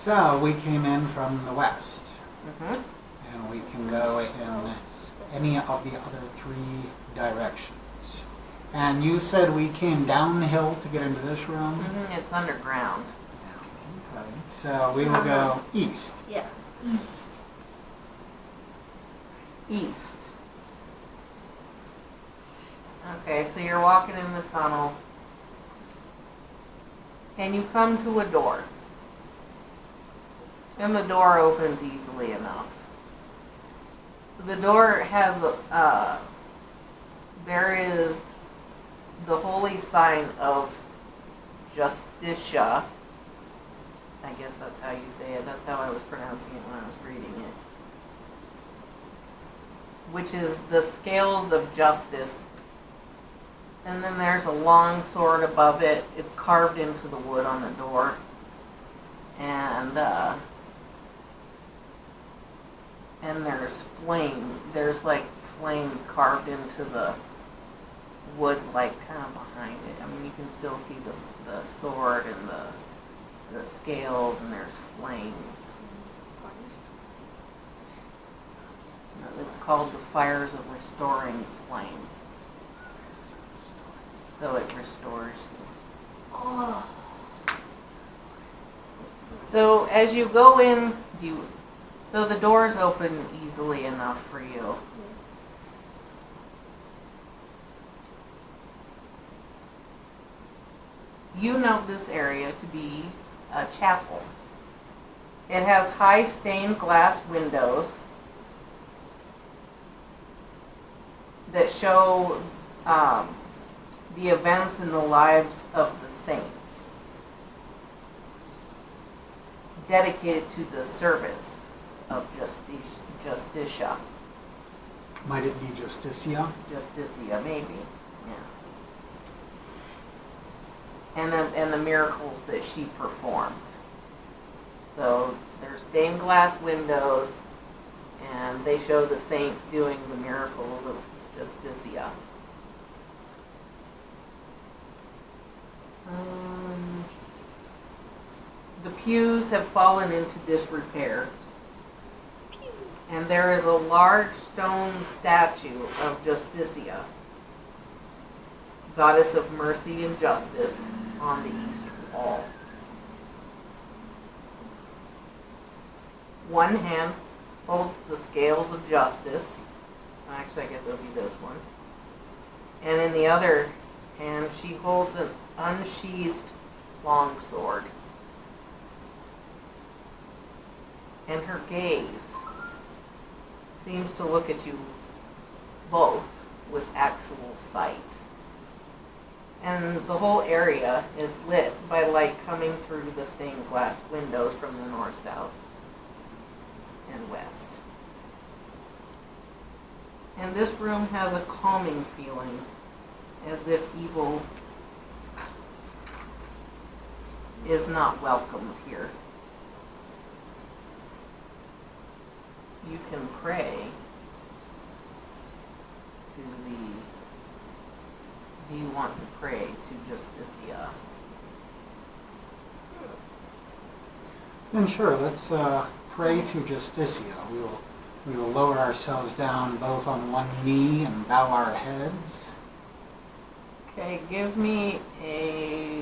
So we came in from the west. Mm-hmm. And we can go in any of the other 3 directions. And you said we came downhill to get into this room? Mm-hmm. It's underground. Okay. So we will go east. Yeah, east. East. Okay, so you're walking in the tunnel. And you come to a door. And the door opens easily enough. The door has there is the holy sign of Justicia. I guess that's how you say it. That's how I was pronouncing it when I was reading it. Which is the scales of justice. And then there's a long sword above it. It's carved into the wood on the door. And there's flame. There's like flames carved into the wood, like kind of behind it. I mean, you can still see the sword and the scales, and there's flames. It's called the Fires of Restoring Flame. So it restores you. Oh. So as you go in, so the doors open easily enough for you. You know this area to be a chapel. It has high stained glass windows that show the events in the lives of the saints, dedicated to the service of Justicia. Might it be Justicia? Justicia, maybe, yeah. And the miracles that she performed. So there's stained glass windows, and they show the saints doing the miracles of Justicia. The pews have fallen into disrepair, and there is a large stone statue of Justicia, goddess of mercy and justice, on the east wall. One hand holds the scales of justice. Actually, I guess it'll be this one. And in the other hand, she holds an unsheathed longsword. And her gaze seems to look at you both with actual sight. And the whole area is lit by light coming through the stained glass windows from the north, south, and west. And this room has a calming feeling, as if evil is not welcomed here. You can pray to do you want to pray to Justicia? Then sure, let's pray to Justicia. We will lower ourselves down both on one knee and bow our heads. Okay, give me a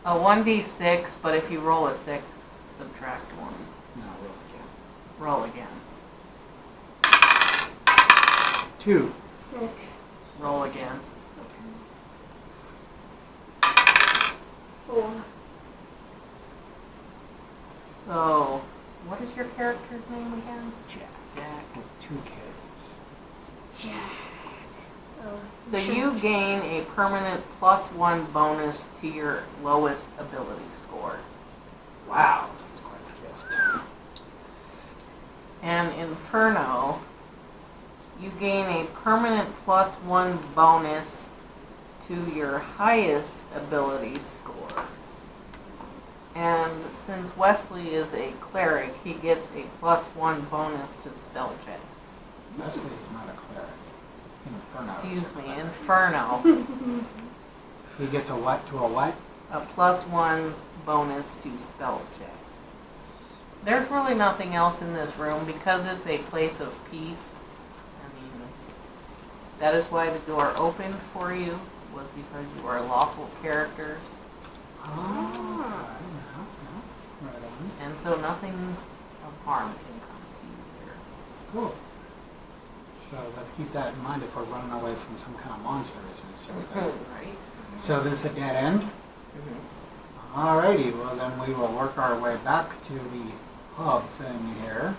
1d6, but if you roll a 6, subtract 1. No, Roll again. 2. 6. Roll again. Okay. 4. So, what is your character's name again? Jack with 2 Ks. Jack. Oh, So you gain a permanent +1 bonus to your lowest ability score. Wow, that's quite a gift. And Inferno, you gain a permanent +1 bonus to your highest ability score. And since Wesley is a cleric, he gets a +1 bonus to spell checks. Wesley is not a cleric. Inferno. Excuse me, Inferno. He gets a what to a what? a +1 bonus to spell checks. There's really nothing else in this room because it's a place of peace. I mean, that is why the door opened for you, was because you are lawful characters. Oh, right on. And so nothing of harm can come to you here. Cool. So let's keep that in mind if we're running away from some kind of monster, isn't it? So Right? So this is a dead end? Alrighty, well then we will work our way back to the hub thing here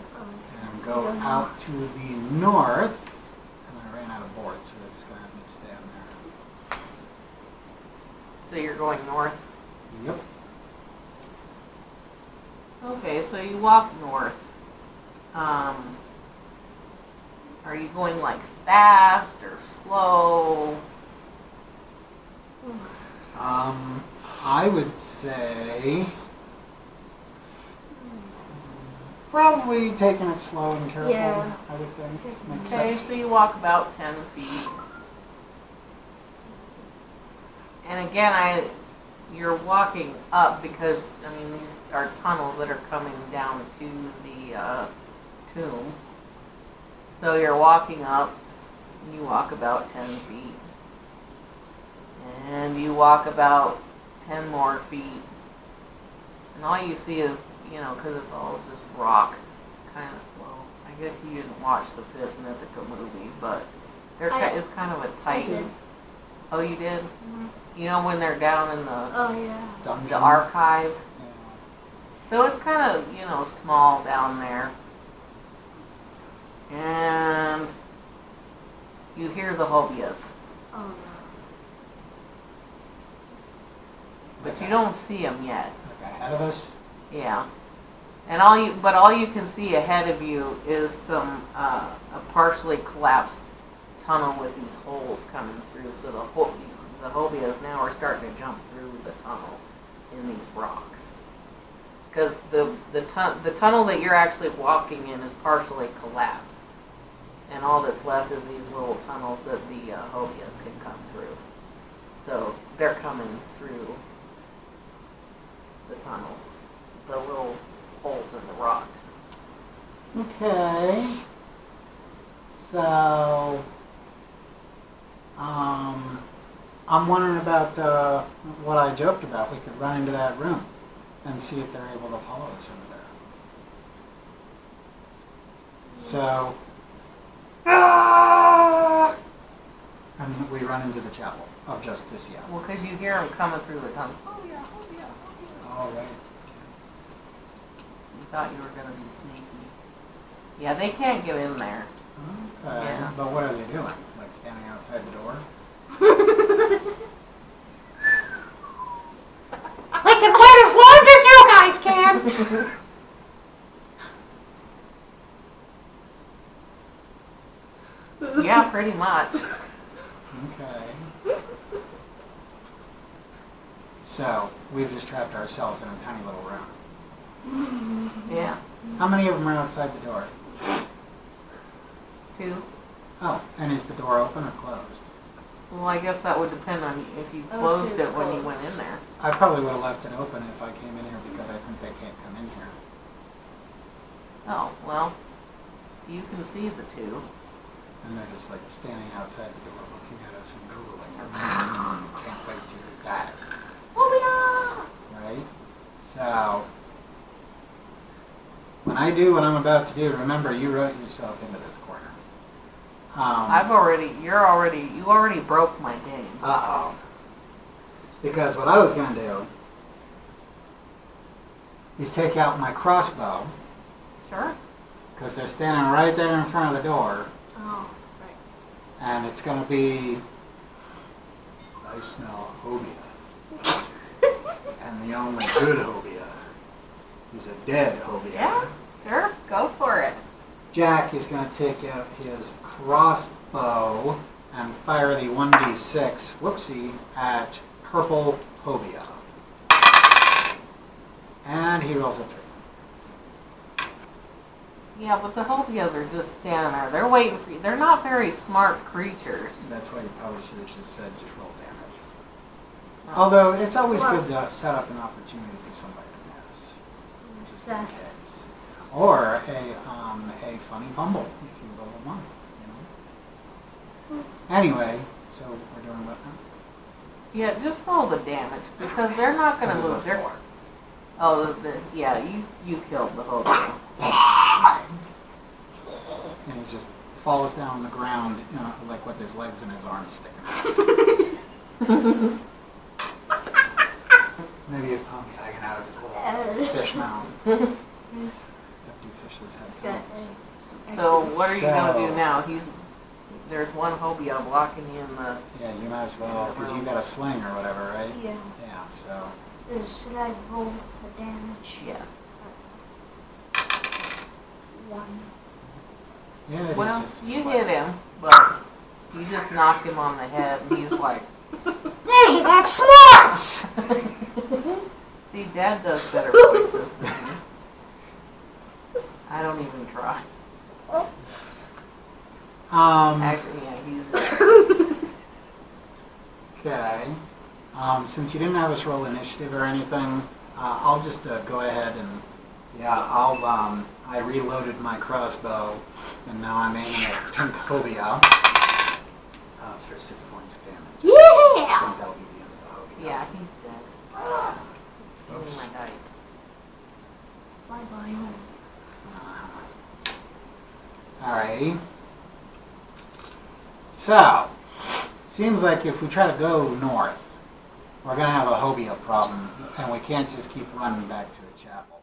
and go out to the north. And I ran out of boards, so we're just going to have to stand there. So you're going north? Yep. Okay, so you walk north. Are you going like fast or slow? I would say probably taking it slow and careful. Yeah. I would think. Makes Okay, sense. so you walk about 10 feet. And again, you're walking up because, I mean, these are tunnels that are coming down to the tomb. So you're walking up, and you walk about 10 feet. And you walk about 10 more feet. And all you see is, you know, because it's all just rock, kind of, well, I guess you didn't watch the Fifth Mythica movie, but it's kind of a tight. I did. Oh, you did? You know when they're down in Oh, yeah. Dungeon. the archive? Yeah. So it's kind of, you know, small down there. And you hear the hobias, Oh, no. but you don't see them yet. Like ahead of us? Yeah. And all you can see ahead of you is some a partially collapsed tunnel with these holes coming through. So the hobias now are starting to jump through the tunnel in these rocks. Because the tunnel that you're actually walking in is partially collapsed, and all that's left is these little tunnels that the hobias can come through. So they're coming through the tunnel, the little holes in the rocks. Okay. So, I'm wondering about what I joked about. We could run into that room and see if they're able to follow us into there. So, and we run into the chapel of Justicia. Well, because you hear them coming through the tunnel. Oh yeah, oh yeah, oh yeah. All right. You thought you were going to be sneaky. Yeah, they can't get in there. Okay. Yeah. But what are they doing? Like standing outside the door? We can wait as long as you guys can. Yeah, pretty much. Okay. So, we've just trapped ourselves in a tiny little room. Yeah. How many of them are outside the door? 2. Oh, and is the door open or closed? Well, I guess that would depend on if you I would closed say it it's when you closed. went in there. I probably would have left it open if I came in here because I think they can't come in here. Oh, well, you can see the 2. And they're just like standing outside the door looking at us and drooling. Can't wait to do that. Right? So, when I do what I'm about to do, remember you wrote yourself into this corner. You already broke my game. Uh-oh. Because what I was going to do is take out my crossbow, Sure. because they're standing right there in front of the door, Oh, right. and it's going to be, I smell hobia. And the only good hobia is a dead hobia. Yeah, sure. Go for it. Jack is going to take out his crossbow and fire the 1d6, whoopsie, at purple hobia. And he rolls a 3. Yeah, but the hobias are just standing there. They're waiting for you. They're not very smart creatures. That's why you probably should have just said just roll damage. Although it's always good to set up an opportunity for somebody to miss. Just in That's case. Or a funny fumble if you roll a 1. You know? Anyway, so we're doing what now? Yeah, just roll the damage because they're not going to That was move. a They're, 4. oh, yeah, you killed the whole thing. And he just falls down on the ground, you know, like with his legs and his arms sticking out. Maybe his tongue's hanging out of his little fish mouth. That do fishes have tongues. So what are you going to So- do now? There's one Hobia blocking you in the. Yeah, you might as well, because you got a sling or whatever, right? Yeah. Yeah, so. Should I roll the damage? Yes. 1. Yeah, it is Well, just a you slight- hit him, but you just knocked him on the head, and he's like, Hey, that's smart! see, Dad does better voices than you. I don't even try. Actually, yeah, he's. Okay. Since you didn't have us roll initiative or anything, I'll just go ahead and, I reloaded my crossbow, and now I'm aiming at Pink Hobia for 6 points of damage. I Yeah! think that'll be the end of the Hobia. Yeah, he's dead. Give me Oops. my dice. Bye-bye. Alrighty. So, seems like if we try to go north, we're going to have a Hobia problem, and we can't just keep running back to the chapel.